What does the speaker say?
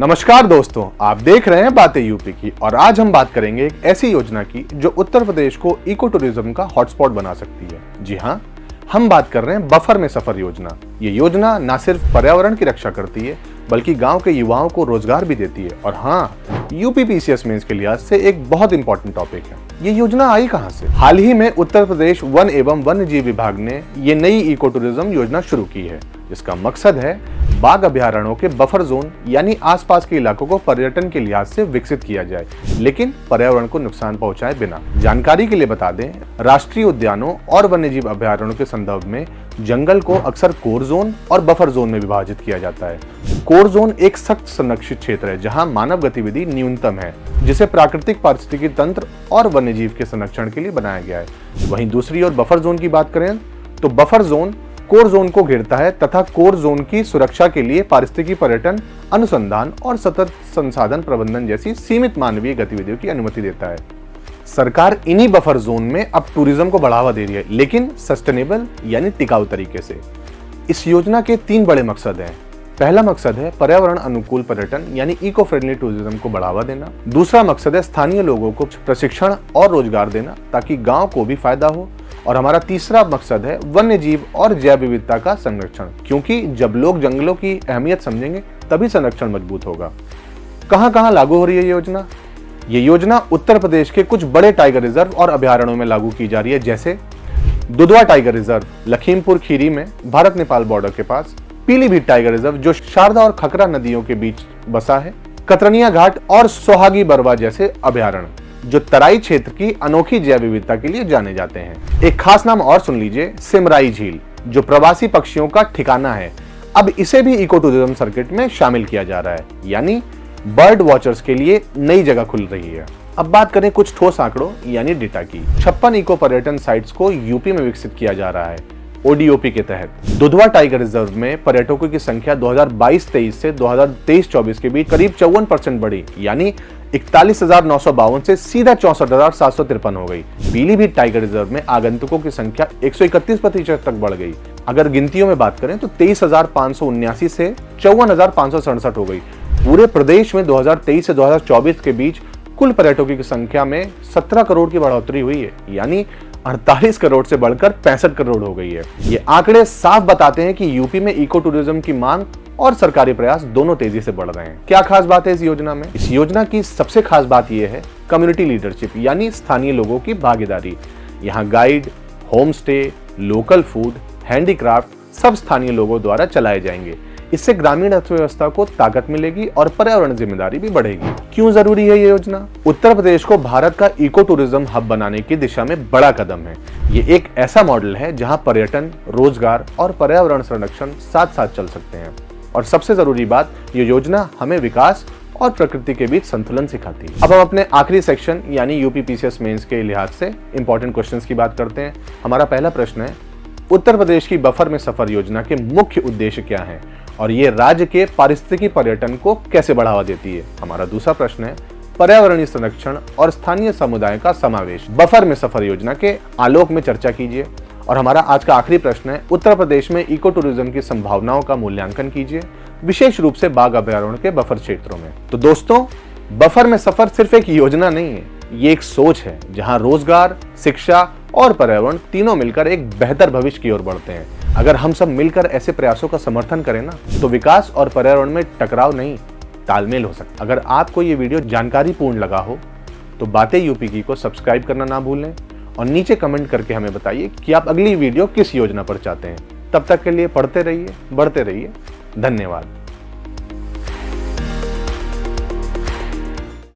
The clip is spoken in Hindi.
नमस्कार दोस्तों, आप देख रहे हैं बातें यूपी की और आज हम बात करेंगे एक ऐसी योजना की जो उत्तर प्रदेश को इको टूरिज्म का हॉटस्पॉट बना सकती है। जी हाँ, हम बात कर रहे हैं बफर में सफर योजना। ये योजना न सिर्फ पर्यावरण की रक्षा करती है बल्कि गांव के युवाओं को रोजगार भी देती है। और हाँ, यूपी पीसीएस मेंस के लिहाज से एक बहुत इंपॉर्टेंट टॉपिक है। ये योजना आई कहां से? हाल ही में उत्तर प्रदेश वन एवं वन्य जीव विभाग ने ये नई इको टूरिज्म योजना शुरू की है, जिसका मकसद है बाघ अभयारण्यों के बफर जोन यानी आसपास के इलाकों को पर्यटन के लिहाज से विकसित किया जाए, लेकिन पर्यावरण को नुकसान पहुंचाए बिना। जानकारी के लिए बता दें, राष्ट्रीय उद्यानों और वन्यजीव अभयारण्यों के संदर्भ में जंगल को अक्सर कोर जोन और बफर जोन में विभाजित किया जाता है। कोर जोन एक सख्त संरक्षित क्षेत्र है जहां मानव गतिविधि न्यूनतम है, जिसे प्राकृतिक पारिस्थितिकी तंत्र और वन्यजीव के संरक्षण के लिए बनाया गया है। वहीं दूसरी ओर बफर जोन की बात करें तो बफर जोन कोर जोन को घेरता है तथा कोर जोन की सुरक्षा के लिए पारिस्थितिकी पर्यटन, अनुसंधान और सतत संसाधन प्रबंधन जैसी सीमित मानवीय गतिविधियों की अनुमति देता है। सरकार इन्हीं बफर जोन में अब टूरिज्म को बढ़ावा दे रही है, लेकिन सस्टेनेबल यानी टिकाऊ तरीके से। इस योजना के 3 बड़े मकसद हैं। पहला मकसद है पर्यावरण अनुकूल पर्यटन यानी इको फ्रेंडली टूरिज्म को बढ़ावा देना। दूसरा मकसद है स्थानीय लोगों को प्रशिक्षण और रोजगार देना ताकि गांव को भी फायदा हो। और हमारा तीसरा मकसद है वन्य जीव और जैव विविधता का संरक्षण, क्योंकि जब लोग जंगलों की अहमियत समझेंगे तभी संरक्षण मजबूत होगा। कहां-कहां लागू हो रही है योजना? ये योजना उत्तर प्रदेश के कुछ बड़े टाइगर रिजर्व और अभयारण्यों में लागू की जा रही है, जैसे दुधवा टाइगर रिजर्व लखीमपुर खीरी में भारत नेपाल बॉर्डर के पास, पीलीभीत टाइगर रिजर्व जो शारदा और खकरा नदियों के बीच बसा है, कतरनिया घाट और सोहागी बरवा जैसे अभयारण्य जो तराई क्षेत्र की अनोखी जैव विविधता के लिए जाने जाते हैं। एक खास नाम और सुन लीजिए, सिमराई झील जो प्रवासी पक्षियों का ठिकाना है। अब इसे भी इको टूरिज्म सर्किट में शामिल किया जा रहा है, यानी बर्ड वॉचर्स के लिए नई जगह खुल रही है। अब बात करें कुछ ठोस आंकड़ों यानी डेटा की। 56 इको पर्यटन साइट्स को यूपी में विकसित किया जा रहा है ओडीओपी के तहत। दुधवा टाइगर रिजर्व में पर्यटकों की संख्या 2022-23 से 2023-24 के बीच करीब 54% बढ़ी, यानी 41,952 से सीधा 64,753 हो गई। पीलीभीत टाइगर रिजर्व में आगंतुकों की संख्या 131% तक बढ़ गई। अगर गिनतियों में बात करें तो 23,579 से 54,567 हो गई। पूरे प्रदेश में 2023 से 2024 के बीच कुल पर्यटकों की संख्या में 17 करोड़ की बढ़ोतरी हुई है, यानी 48 करोड़ से बढ़कर 65 करोड़ हो गई है। ये आंकड़े साफ बताते हैं कि यूपी में इको टूरिज्म की मांग और सरकारी प्रयास दोनों तेजी से बढ़ रहे हैं। क्या खास बात है इस योजना में? इस योजना की सबसे खास बात यह है कम्युनिटी लीडरशिप यानी स्थानीय लोगों की भागीदारी। यहाँ guide, home stay, local food, handicraft सब स्थानीय लोगों द्वारा चलाए जाएंगे। इससे ग्रामीण अर्थव्यवस्था को ताकत मिलेगी और पर्यावरण जिम्मेदारी भी बढ़ेगी। क्यों जरूरी है ये योजना? उत्तर प्रदेश को भारत का इको टूरिज्म हब बनाने की दिशा में बड़ा कदम है। ये एक ऐसा मॉडल है जहां पर्यटन, रोजगार और पर्यावरण संरक्षण साथ साथ चल सकते हैं। और सबसे जरूरी बात, ये योजना हमें विकास और प्रकृति के बीच संतुलन सिखाती है। अब हम अपने आखिरी सेक्शन यानी यूपी पीसीएस मेंस के लिहाज से इंपॉर्टेंट क्वेश्चंस की बात करते हैं। हमारा पहला प्रश्न है, उत्तर प्रदेश की बफर में सफर योजना के मुख्य उद्देश्य क्या हैं और ये राज्य के पारिस्थितिकी पर्यटन को कैसे बढ़ावा देती है? हमारा दूसरा प्रश्न है, पर्यावरणीय संरक्षण और स्थानीय समुदाय का समावेश बफर में सफर योजना के आलोक में चर्चा कीजिए। और हमारा आज का आखिरी प्रश्न है, उत्तर प्रदेश में इको टूरिज्म की संभावनाओं का मूल्यांकन कीजिए, विशेष रूप से बाघ अभयारण्य के बफर क्षेत्रों में। तो दोस्तों, बफर में सफर सिर्फ एक योजना नहीं है, ये एक सोच है जहां रोजगार, शिक्षा और पर्यावरण तीनों मिलकर एक बेहतर भविष्य की ओर बढ़ते हैं। अगर हम सब मिलकर ऐसे प्रयासों का समर्थन करें ना, तो विकास और पर्यावरण में टकराव नहीं, तालमेल हो सकता। अगर आपको ये वीडियो जानकारीपूर्ण लगा हो तो बातें यूपी की को सब्सक्राइब करना ना भूलें और नीचे कमेंट करके हमें बताइए कि आप अगली वीडियो किस योजना पर चाहते हैं। तब तक के लिए पढ़ते रहिए, बढ़ते रहिए। धन्यवाद।